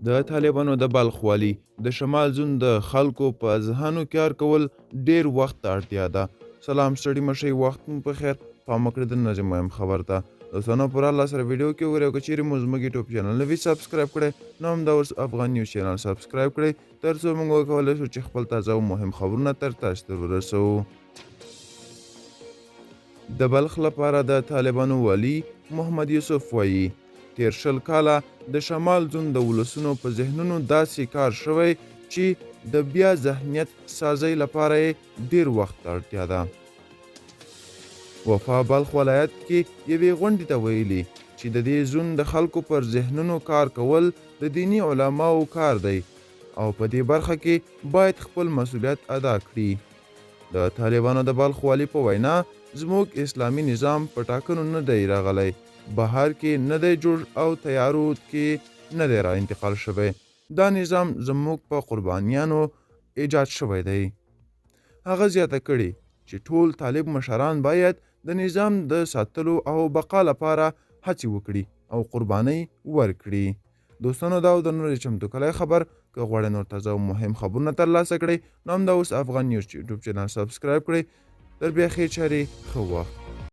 د طالبانو د بلخ والي د شمال زون د خلکو په ذهنو کار کول ډیر وخت ته اړتیا ده. سلام ستړي مشئ، وخت مو په خیر. پام وکړئ د نظم مهم خبر ته. دوستانو پر الله سره ویډیو کې وګورئ او که چیرې مو زموږ یوټیوب چینل نوي سبسکرایب کړئ نو همدا اوس افغان نیوز چینل سبسکرایب کړئ تر څو موږ وکولی شو چې خپل تازه او مهم خبرونه تر تاسو ته ورسوو. د بلخ لپاره د طالبانو والي محمد یوسف وایي تیر شل کاله د شمال زون د ولسونو په ذهنونو داسې کار شوی چې د بیا ذهنیت سازۍ لپاره یې ډیر وخت ته اړتیا ده. وفا بلخ ولایت کې یوې غونډې ته ویلي چې د دې زون د خلکو پر ذهنونو کار کول د دینی علماو کار دی او په دې برخه کې باید خپل مسؤلیت ادا کړي. د طالبانو د بلخ والي په وینا زموږ اسلامي نظام په ټاکنو نه دی راغلی، بهر کې نه دی جوړ او تیارو کې نه دی را انتقال شوی. دا نظام زموږ په قربانیانو ایجاد شوی دی. هغه زیاته کړي چې ټول طالب مشران باید د نظام د ساتلو او بقا لپاره هڅې وکړي او قربانۍ ورکړي. دوستانو دا د نور چمتو کلی خبر که غواړئ نور تازه او مهم خبرونه ترلاسه کړئ نو همدا اوس افغان نیوز یوټیوب چینل سبسکرایب کړئ. تر بیا ښې چارې ښه وخت.